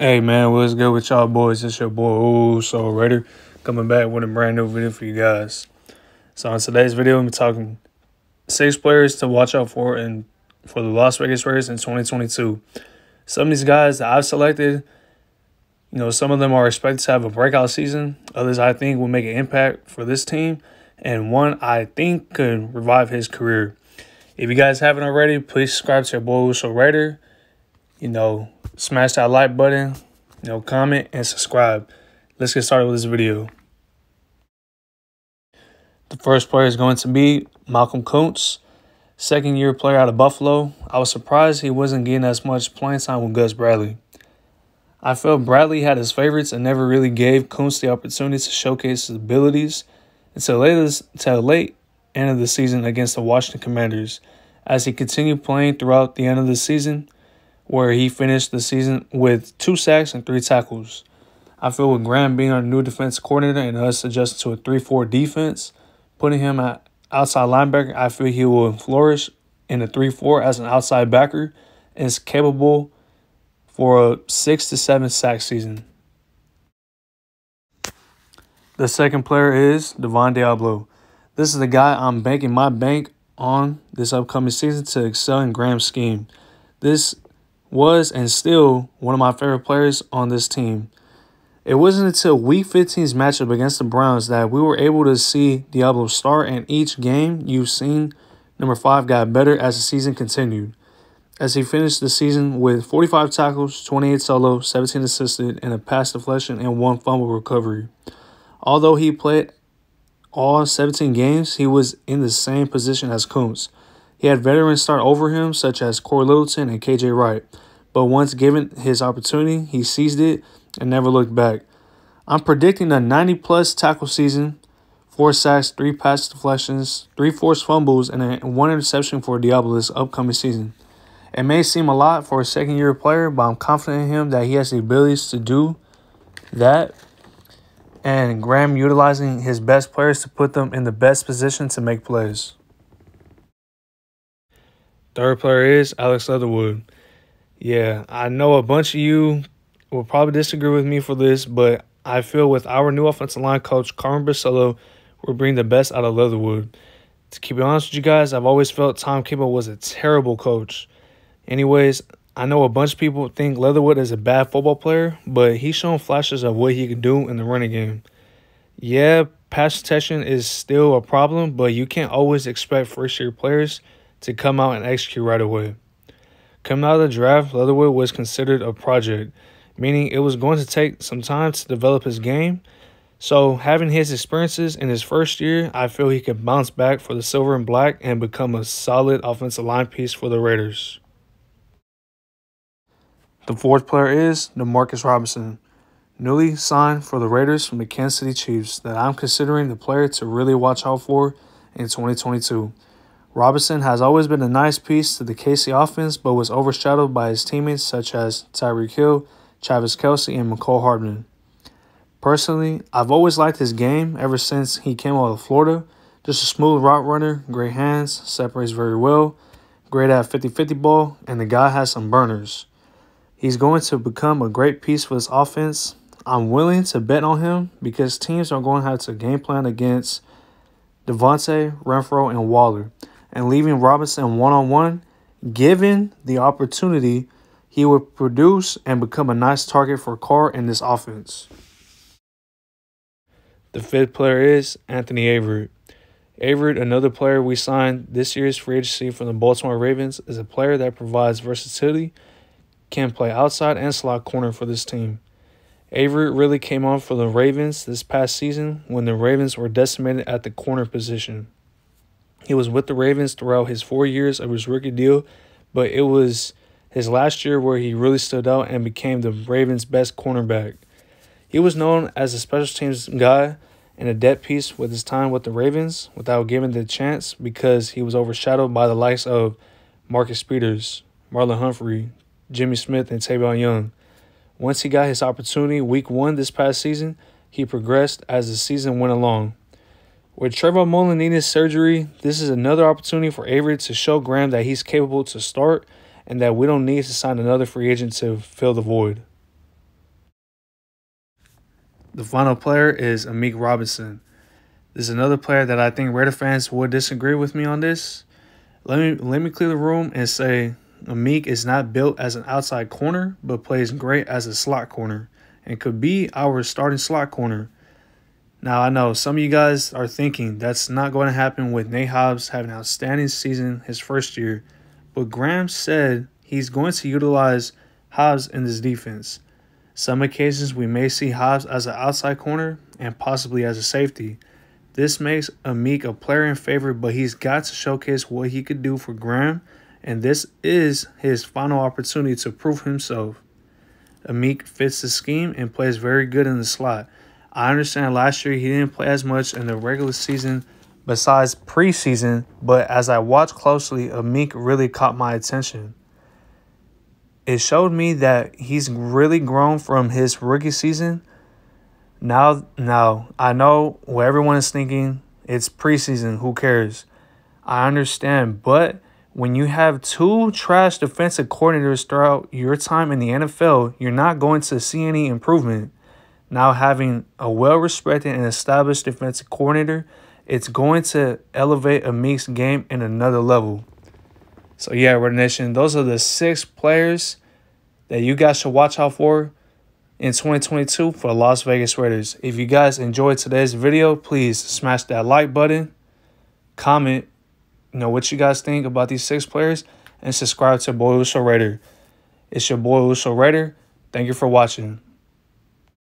Hey man, what's good with y'all boys? It's your boy Soul Raider coming back with a brand new video for you guys. So in today's video, I'm talking 6 players to watch out for for the Las Vegas Raiders in 2022. Some of these guys that I've selected, some of them are expected to have a breakout season. Others I think will make an impact for this team, and one I think could revive his career. If you guys haven't already, please subscribe to your boy Soul Raider. Smash that like button, comment and subscribe. Let's get started with this video. The first player is going to be Malcolm Coatz, second-year player out of Buffalo. I was surprised he wasn't getting as much playing time with Gus Bradley. I felt Bradley had his favorites and never really gave Coatz the opportunity to showcase his abilities until late end of the season against the Washington Commanders, as he continued playing throughout the end of the season, where he finished the season with 2 sacks and 3 tackles. I feel with Graham being our new defense coordinator and us adjusting to a 3-4 defense, putting him at outside linebacker, I feel he will flourish in a 3-4 as an outside backer and is capable for a 6 to 7 sack season. The second player is Devon Diablo. This is the guy I'm banking my bank on this upcoming season to excel in Graham's scheme. This was and still one of my favorite players on this team. It wasn't until Week 15's matchup against the Browns that we were able to see Diablo start, and each game you've seen number 5 got better as the season continued, as he finished the season with 45 tackles, 28 solo, 17 assisted, and a pass deflection and 1 fumble recovery. Although he played all 17 games, he was in the same position as Coatz. He had veterans start over him, such as Corey Littleton and KJ Wright, but once given his opportunity, he seized it and never looked back. I'm predicting a 90-plus tackle season, 4 sacks, 3 pass deflections, 3 forced fumbles, and 1 interception for Diablo this upcoming season. It may seem a lot for a second-year player, but I'm confident in him that he has the abilities to do that, and Graham utilizing his best players to put them in the best position to make plays. Third player is Leatherwood. Yeah, I know a bunch of you will probably disagree with me for this, but I feel with our new offensive line coach, Carmen Barcelo, we're bringing the best out of Leatherwood. To keep it honest with you guys, I've always felt Tom Kimball was a terrible coach. Anyways, I know a bunch of people think Leatherwood is a bad football player, but he's shown flashes of what he can do in the running game. Yeah, pass protection is still a problem, but you can't always expect first-year players to come out and execute right away. Coming out of the draft, Leatherwood was considered a project, meaning it was going to take some time to develop his game. So having his experiences in his first year, I feel he could bounce back for the silver and black and become a solid offensive line piece for the Raiders. The fourth player is Demarcus Robinson, newly signed for the Raiders from the Kansas City Chiefs, that I'm considering the player to really watch out for in 2022. Robinson has always been a nice piece to the KC offense, but was overshadowed by his teammates such as Tyreek Hill, Travis Kelce, and McCole Hardman. Personally, I've always liked his game ever since he came out of Florida. Just a smooth route runner, great hands, separates very well, great at 50-50 ball, and the guy has some burners. He's going to become a great piece for this offense. I'm willing to bet on him because teams are going to have to game plan against Devontae, Renfro, and Waller, and leaving Robinson one-on-one, given the opportunity, he would produce and become a nice target for Carr in this offense. The fifth player is Anthony Averett. Averett, another player we signed this year's free agency from the Baltimore Ravens, is a player that provides versatility, can play outside and slot corner for this team. Averett really came on for the Ravens this past season when the Ravens were decimated at the corner position. He was with the Ravens throughout his 4 years of his rookie deal, but it was his last year where he really stood out and became the Ravens' best cornerback. He was known as a special teams guy and a depth piece with his time with the Ravens without giving the chance because he was overshadowed by the likes of Marcus Peters, Marlon Humphrey, Jimmy Smith, and Tavon Young. Once he got his opportunity week 1 this past season, he progressed as the season went along. With Trayvon Mullen needing surgery, this is another opportunity for Averett to show Graham that he's capable to start and that we don't need to sign another free agent to fill the void. The final player is Amik Robinson. This is another player that I think Raider fans would disagree with me on this. Let me clear the room and say Amik is not built as an outside corner, but plays great as a slot corner and could be our starting slot corner. Now, I know some of you guys are thinking that's not going to happen with Nate Hobbs having an outstanding season his first year, but Graham said he's going to utilize Hobbs in this defense. Some occasions we may see Hobbs as an outside corner and possibly as a safety. This makes Amik a player in favor, but he's got to showcase what he could do for Graham, and this is his final opportunity to prove himself. Amik fits the scheme and plays very good in the slot. I understand last year he didn't play as much in the regular season besides preseason, but as I watched closely, Amik really caught my attention. It showed me that he's really grown from his rookie season. Now, I know what everyone is thinking. It's preseason. Who cares? I understand. But when you have two trash defensive coordinators throughout your time in the NFL, you're not going to see any improvement. Now, having a well-respected and established defensive coordinator, it's going to elevate Amik's game in another level. So, yeah, Raider Nation, those are the 6 players that you guys should watch out for in 2022 for the Las Vegas Raiders. If you guys enjoyed today's video, please smash that like button, comment, what you guys think about these 6 players, and subscribe to Boy Uso Raider. It's your boy Uso Raider. Thank you for watching.